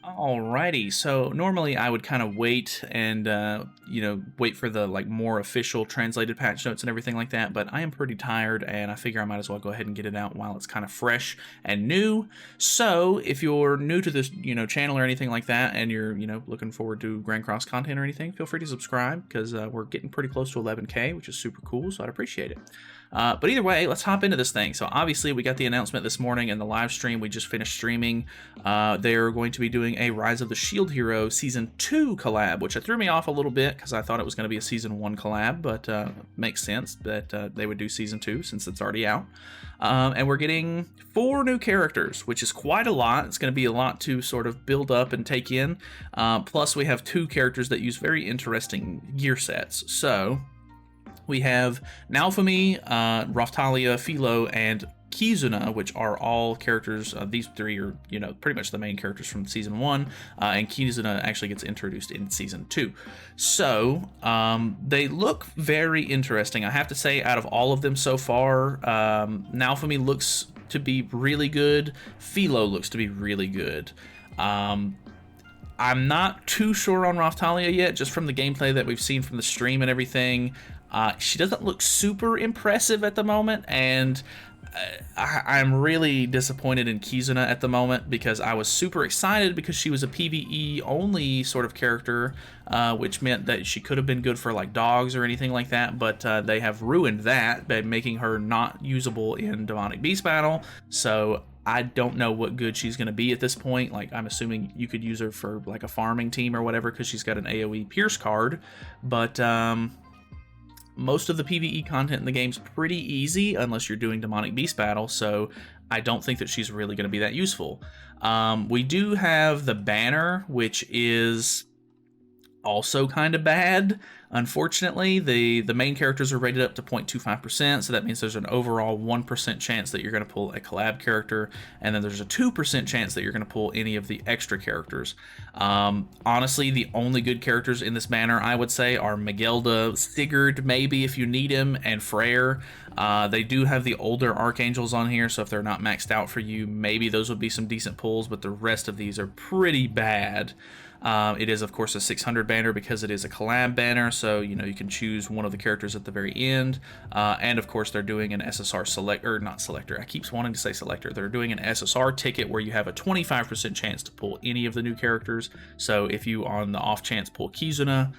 Alrighty, so normally I would kind of wait and wait for the like more official translated patch notes and everything like that, but I am pretty tired and I figure I might as well go ahead and get it out while it's kind of fresh and new. So if you're new to this channel or anything like that, and you're looking forward to Grand Cross content or anything, feel free to subscribe because we're getting pretty close to 11K, which is super cool, so I'd appreciate it. But either way, let's hop into this thing. So obviously we got the announcement this morning in the live stream. We just finished streaming. They're going to be doing a Rise of the Shield Hero Season 2 collab, which threw me off a little bit because I thought it was going to be a Season 1 collab, but makes sense that they would do Season 2 since it's already out. And we're getting 4 new characters, which is quite a lot. It's going to be a lot to sort of build up and take in. Plus we have 2 characters that use very interesting gear sets. So we have Naofumi, Raphtalia, Filo, and Kizuna, which are all characters. These 3 are, pretty much the main characters from Season 1, and Kizuna actually gets introduced in Season 2. So, they look very interesting. I have to say, out of all of them so far, Naofumi looks to be really good. Filo looks to be really good. I'm not too sure on Raphtalia yet, just from the gameplay that we've seen from the stream and everything. She doesn't look super impressive at the moment, and I'm really disappointed in Kizuna at the moment because I was super excited because she was a PvE only sort of character, which meant that she could have been good for like dogs or anything like that, but they have ruined that by making her not usable in Demonic Beast Battle. So I don't know what good she's going to be at this point. Like, I'm assuming you could use her for like a farming team or whatever because she's got an AoE Pierce card, but most of the PvE content in the game's pretty easy unless you're doing Demonic Beast Battle, so I don't think that she's really going to be that useful. We do have the banner, which is also kind of bad. Unfortunately, the main characters are rated up to 0.25%, so that means there's an overall 1% chance that you're going to pull a collab character, and then there's a 2% chance that you're going to pull any of the extra characters. Honestly, the only good characters in this banner, I would say, are Magelda, Sigurd, maybe if you need him, and Freyr. They do have the older Archangels on here, so if they're not maxed out for you, maybe those would be some decent pulls, but the rest of these are pretty bad. It is, of course, a 600 banner because it is a collab banner, so, you can choose one of the characters at the very end. And, of course, they're doing an SSR not selector. I keep wanting to say selector. They're doing an SSR ticket where you have a 25% chance to pull any of the new characters. So if you, on the off chance, pull Kizuna,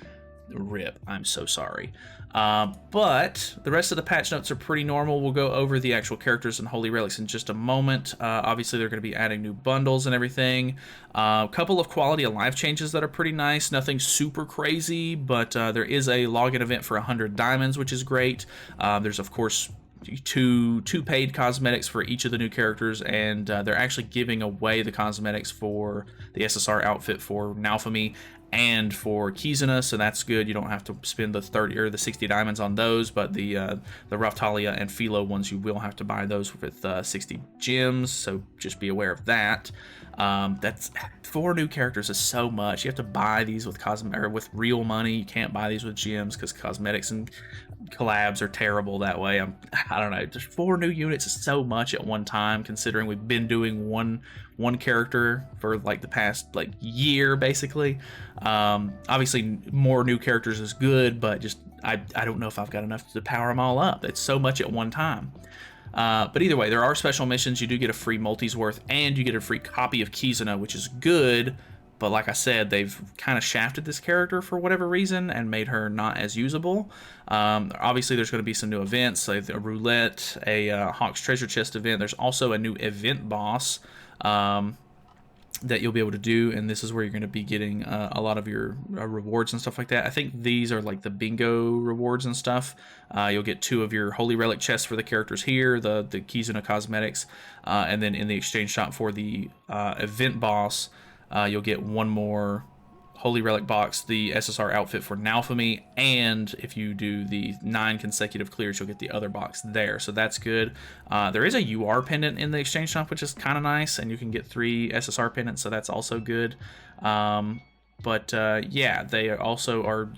rip, I'm so sorry. But the rest of the patch notes are pretty normal. We'll go over the actual characters and holy relics in just a moment. Obviously, they're going to be adding new bundles and everything. A couple of quality of life changes that are pretty nice. Nothing super crazy, but there is a login event for 100 diamonds, which is great. There's, of course, two paid cosmetics for each of the new characters, and they're actually giving away the cosmetics for the SSR outfit for Naofumi and for Kizuna, so that's good. You don't have to spend the 30 or the 60 diamonds on those, but the Raphtalia and Filo ones, you will have to buy those with 60 gems, so just be aware of that. That's 4 new characters is so much. You have to buy these with with real money. You can't buy these with gems because cosmetics and collabs are terrible that way. I don't know. Just 4 new units is so much at one time, considering we've been doing one character for like the past like year basically. Obviously more new characters is good, but just I don't know if I've got enough to power them all up. It's so much at one time. But either way, there are special missions. You do get a free multi's worth, and you get a free copy of Kizuna, which is good. But like I said, they've kind of shafted this character for whatever reason and made her not as usable. Obviously, there's going to be some new events, like a roulette, a Hawk's Treasure Chest event. There's also a new event boss that you'll be able to do, and this is where you're going to be getting a lot of your rewards and stuff like that. I think these are like the bingo rewards and stuff. You'll get 2 of your holy relic chests for the characters here, the Kizuna cosmetics, and then in the exchange shop for the event boss, you'll get 1 more holy relic box, the SSR outfit for Naofumi, and if you do the 9 consecutive clears, you'll get the other box there, so that's good. There is a UR pendant in the exchange shop, which is kind of nice, and you can get 3 SSR pendants, so that's also good. But yeah, they also are,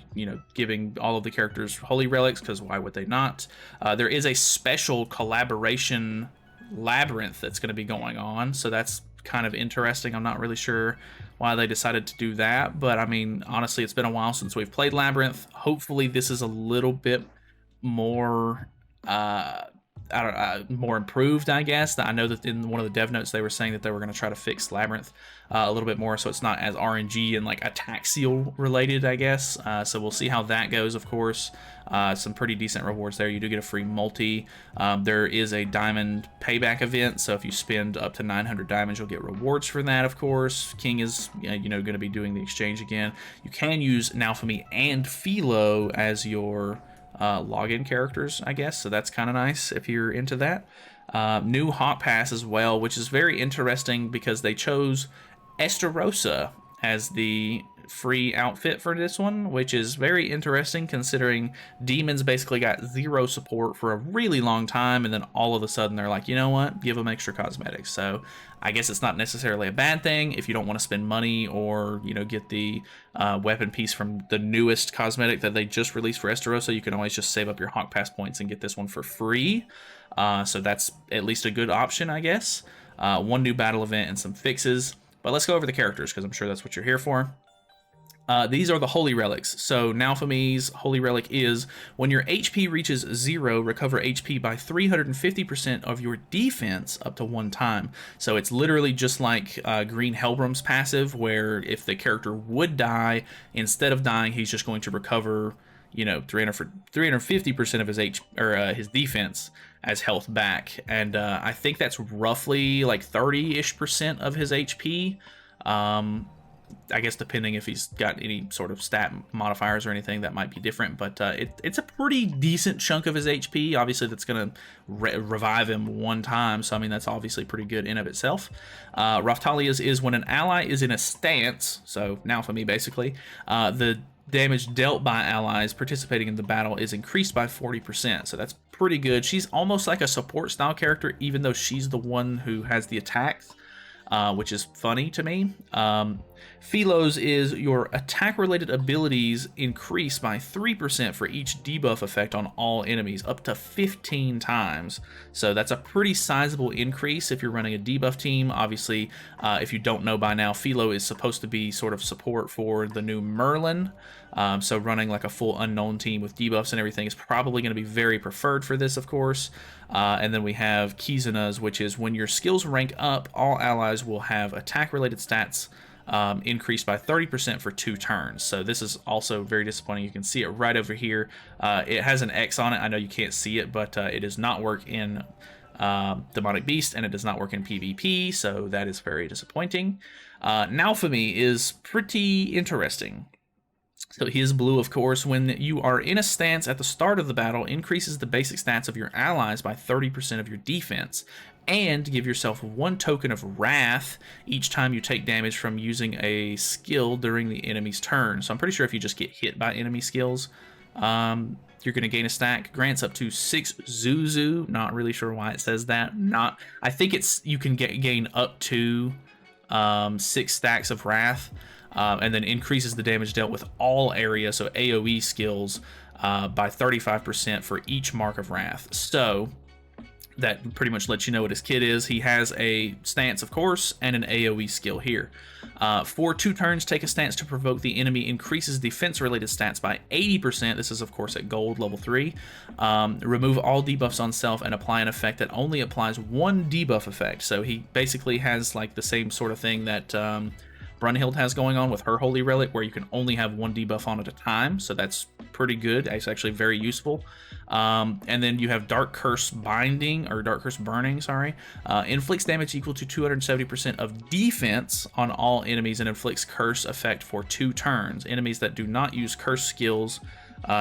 giving all of the characters holy relics, because why would they not? There is a special collaboration labyrinth that's going to be going on, so that's kind of interesting. I'm not really sure why they decided to do that, but I mean, honestly, it's been a while since we've played Labyrinth. Hopefully this is a little bit more more improved, I guess. I know that in one of the dev notes they were saying that they were going to try to fix Labyrinth a little bit more, so it's not as RNG and like attack seal related, I guess. So we'll see how that goes, of course. Some pretty decent rewards there. You do get a free multi. There is a diamond payback event, so if you spend up to 900 diamonds, you'll get rewards for that, of course. King is, you know, going to be doing the exchange again. You can use Naofumi and Filo as your login characters, I guess, so that's kind of nice if you're into that. New hot pass as well, which is very interesting because they chose Estarossa as the free outfit for this one, which is very interesting considering demons basically got zero support for a really long time, and then all of a sudden they're like, you know what, give them extra cosmetics. So I guess it's not necessarily a bad thing if you don't want to spend money or, you know, get the weapon piece from the newest cosmetic that they just released for Estarossa. You can always just save up your Hawk Pass points and get this one for free. So that's at least a good option, I guess. One new battle event and some fixes. But let's go over the characters because I'm sure that's what you're here for. These are the Holy Relics. So Naofumi's Holy Relic is, when your HP reaches 0, recover HP by 350% of your defense up to 1 time. So it's literally just like Green Helbram's passive, where if the character would die, instead of dying, he's just going to recover, you know, 350% of his defense as health back. And I think that's roughly like 30-ish% of his HP. I guess depending if he's got any sort of stat modifiers or anything, that might be different, but it's a pretty decent chunk of his HP. Obviously, that's going to revive him 1 time, so I mean, that's obviously pretty good in of itself. Raphtalia's is when an ally is in a stance, so now for me, basically, the damage dealt by allies participating in the battle is increased by 40%, so that's pretty good. She's almost like a support style character, even though she's the one who has the attacks. Which is funny to me. Filo's is your attack-related abilities increase by 3% for each debuff effect on all enemies, up to 15 times. So that's a pretty sizable increase if you're running a debuff team. Obviously, if you don't know by now, Filo is supposed to be sort of support for the new Merlin. So running like a full unknown team with debuffs and everything is probably going to be very preferred for this, of course. And then we have Kizuna's, which is when your skills rank up, all allies will have attack-related stats increased by 30% for 2 turns. So this is also very disappointing. You can see it right over here. It has an X on it. I know you can't see it, but it does not work in Demonic Beast, and it does not work in PvP, so that is very disappointing. Naofumi is pretty interesting. So he is blue, of course. When you are in a stance at the start of the battle, increases the basic stats of your allies by 30% of your defense, and give yourself 1 token of Wrath each time you take damage from using a skill during the enemy's turn. So I'm pretty sure if you just get hit by enemy skills, you're going to gain a stack. Grants up to 6 Zuzu. Not really sure why it says that. I think it's you can gain up to 6 stacks of Wrath. And then increases the damage dealt with all areas, so AoE skills, by 35% for each mark of Wrath. So that pretty much lets you know what his kit is. He has a stance, of course, and an AoE skill here. For 2 turns, take a stance to provoke the enemy, increases defense-related stats by 80%. This is, of course, at gold level 3. Remove all debuffs on self and apply an effect that only applies 1 debuff effect. So he basically has like the same sort of thing that Brunhild has going on with her Holy Relic, where you can only have 1 debuff on at a time, so that's pretty good. It's actually very useful. And then you have Dark Curse Binding, or Dark Curse Burning, sorry. Inflicts damage equal to 270% of defense on all enemies and inflicts curse effect for 2 turns. Enemies that do not use curse skills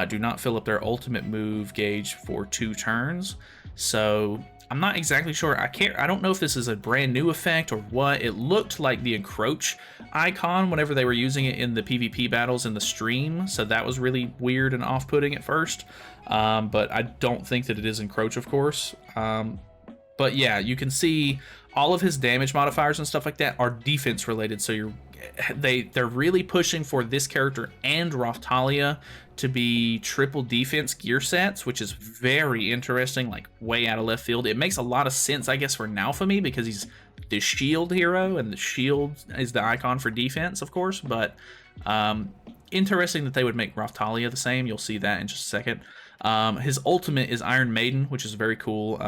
do not fill up their ultimate move gauge for 2 turns. So I'm not exactly sure. I don't know if this is a brand new effect or what. It looked like the Encroach icon whenever they were using it in the PvP battles in the stream, so that was really weird and off-putting at first. But I don't think that it is Encroach, of course. But yeah, you can see all of his damage modifiers and stuff like that are defense related, so they're really pushing for this character and Raphtalia to be triple defense gear sets, which is very interesting, like way out of left field. It makes a lot of sense, I guess, for Naofumi because he's the shield hero, and the shield is the icon for defense, of course, but interesting that they would make Raphtalia the same. You'll see that in just a second. His ultimate is Iron Maiden, which is very cool.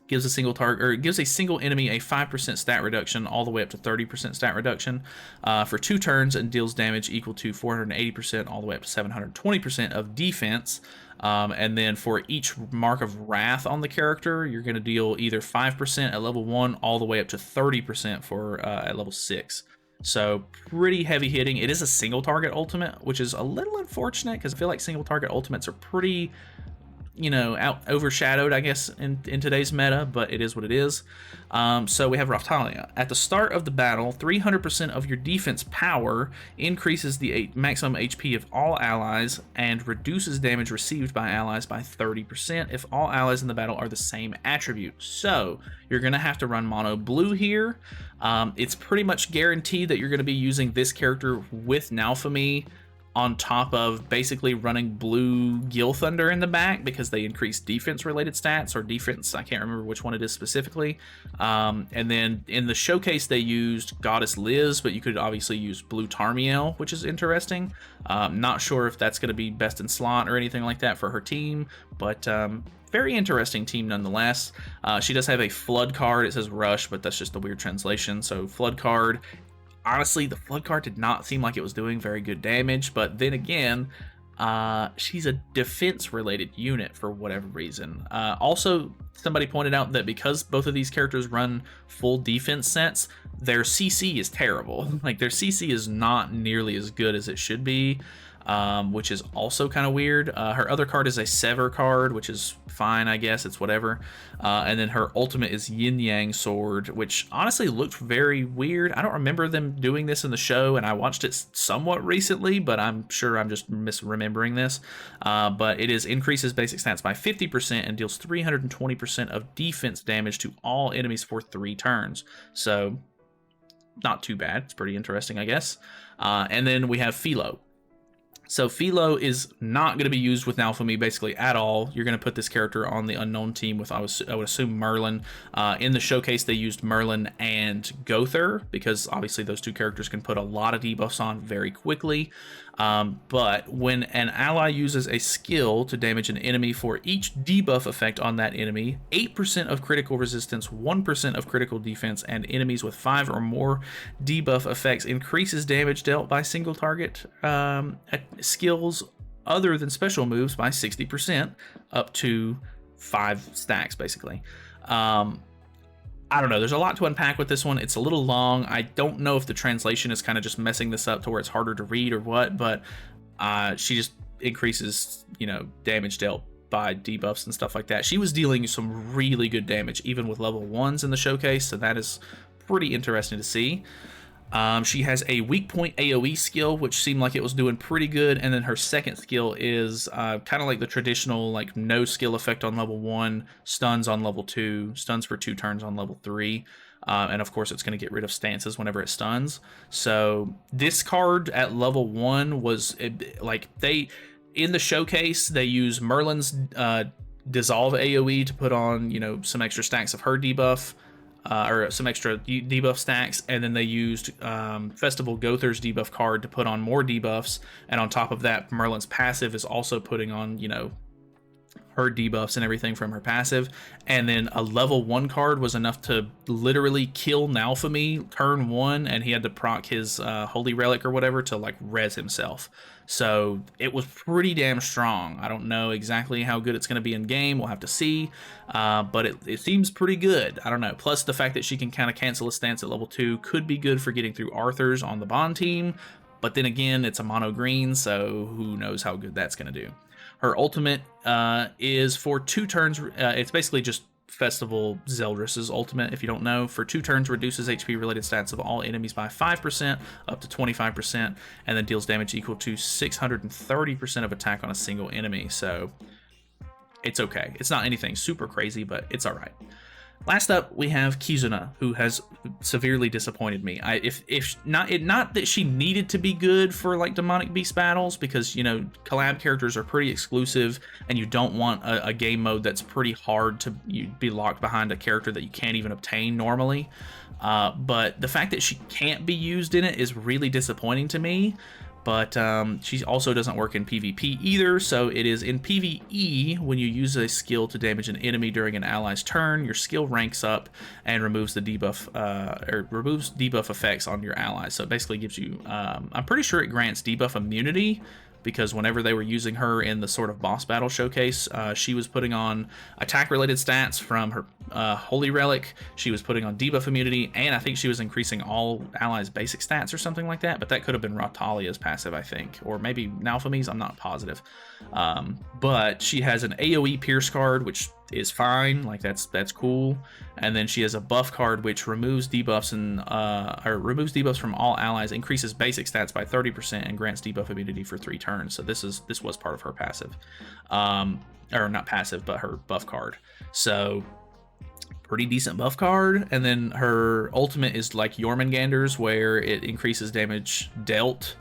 Gives a single target, or gives a single enemy a 5% stat reduction, all the way up to 30% stat reduction for 2 turns, and deals damage equal to 480%, all the way up to 720% of defense. And then for each mark of wrath on the character, you're going to deal either 5% at level 1, all the way up to 30% for at level 6. So pretty heavy hitting. It is a single target ultimate, which is a little unfortunate because I feel like single target ultimates are pretty, you know, overshadowed, I guess, in today's meta, but it is what it is. So we have Raphtalia. At the start of the battle, 300% of your defense power increases the maximum HP of all allies and reduces damage received by allies by 30% if all allies in the battle are the same attribute. So you're going to have to run mono blue here. It's pretty much guaranteed that you're going to be using this character with Naofumi on top of basically running blue Gil Thunder in the back, because they increase defense related stats, or defense, I can't remember which one it is specifically. And then in the showcase they used Goddess Liz, but you could obviously use blue Tarmiel, which is interesting. Not sure if that's going to be best in slot or anything like that for her team, but very interesting team nonetheless. She does have a Flood card. It says Rush, but that's just a weird translation. So Flood card. Honestly, the Flood card did not seem like it was doing very good damage, but then again, she's a defense-related unit for whatever reason. Also, somebody pointed out that because both of these characters run full defense sets, their CC is terrible. Like, their CC is not nearly as good as it should be, which is also kind of weird. Her other card is a Sever card, which is fine, I guess. It's whatever. And then her ultimate is Yin Yang Sword, which honestly looked very weird. I don't remember them doing this in the show, and I watched it somewhat recently, but I'm sure I'm just misremembering this. But it increases basic stats by 50% and deals 320% of defense damage to all enemies for 3 turns. So not too bad. It's pretty interesting, I guess. And then we have Filo. So Filo is not going to be used with Naofumi basically at all. You're going to put this character on the unknown team with, I would assume, Merlin. In the showcase, they used Merlin and Gother because obviously those two characters can put a lot of debuffs on very quickly. But when an ally uses a skill to damage an enemy, for each debuff effect on that enemy, 8% of critical resistance, 1% of critical defense, and enemies with 5 or more debuff effects increases damage dealt by single target skills other than special moves by 60%, up to 5 stacks, basically. I don't know. There's a lot to unpack with this one. It's a little long. I don't know if the translation is kind of just messing this up to where it's harder to read or what, but she just increases, you know, damage dealt by debuffs and stuff like that. She was dealing some really good damage, even with level 1s in the showcase, so that is pretty interesting to see. She has a weak point AoE skill, which seemed like it was doing pretty good, and then her second skill is kind of like the traditional like no skill effect on level 1, stuns on level 2, stuns for 2 turns on level 3, and of course it's going to get rid of stances whenever it stuns. So this card at level 1 was like in the showcase they use Merlin's dissolve AoE to put on, you know, some extra stacks of her debuff. Or some extra debuff stacks, and then they used Festival Gother's debuff card to put on more debuffs, and on top of that, Merlin's passive is also putting on, you know, her debuffs and everything from her passive, and then a level 1 card was enough to literally kill Naofumi turn 1, and he had to proc his Holy Relic or whatever to like res himself. So it was pretty damn strong. I don't know exactly how good it's going to be in game. We'll have to see, but it seems pretty good. I don't know. Plus the fact that she can kind of cancel a stance at level 2 could be good for getting through Arthur's on the Bond team, but then again, it's a mono green, so who knows how good that's going to do. Her ultimate is for 2 turns. It's basically just Festival Zeldris' ultimate, if you don't know. For 2 turns, reduces HP related stats of all enemies by 5%, up to 25%, and then deals damage equal to 630% of attack on a single enemy. So it's okay. It's not anything super crazy, but it's all right. Last up, we have Kizuna, who has severely disappointed me. Not that she needed to be good for like demonic beast battles, because collab characters are pretty exclusive, and you don't want a game mode that's pretty hard to be locked behind a character that you can't even obtain normally. But the fact that she can't be used in it is really disappointing to me. But she also doesn't work in PvP either, so it is in PvE. When you use a skill to damage an enemy during an ally's turn, your skill ranks up and removes the debuff, or removes debuff effects on your allies. So it basically gives you, I'm pretty sure it grants debuff immunity, because whenever they were using her in the sort of boss battle showcase, she was putting on attack-related stats from her Holy Relic, she was putting on debuff immunity, and I think she was increasing all allies' basic stats or something like that, but that could have been Raphtalia's passive, I think, or maybe Naofumi's, I'm not positive. But she has an AoE Pierce card, which is fine, like that's cool, and then she has a buff card which removes debuffs or removes debuffs from all allies, increases basic stats by 30%, and grants debuff immunity for 3 turns. So this was part of her passive, or not passive, but her buff card. So pretty decent buff card. And then her ultimate is like Jormungandr's, where it increases damage dealt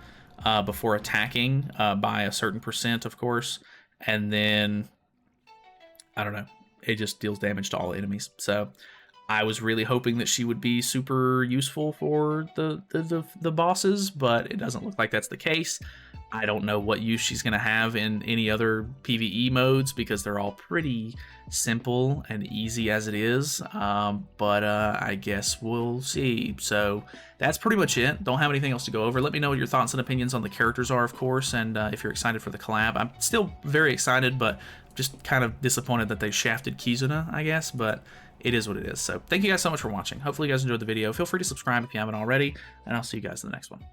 before attacking by a certain percent, of course, and then I don't know, it just deals damage to all enemies. So I was really hoping that she would be super useful for the bosses, but it doesn't look like that's the case. I don't know what use she's going to have in any other PvE modes, because they're all pretty simple and easy as it is. But I guess we'll see. So that's pretty much it. Don't have anything else to go over. Let me know what your thoughts and opinions on the characters are, of course, and if you're excited for the collab. I'm still very excited, but just kind of disappointed that they shafted Kizuna, I guess, but it is what it is. So thank you guys so much for watching. Hopefully you guys enjoyed the video. Feel free to subscribe if you haven't already, and I'll see you guys in the next one.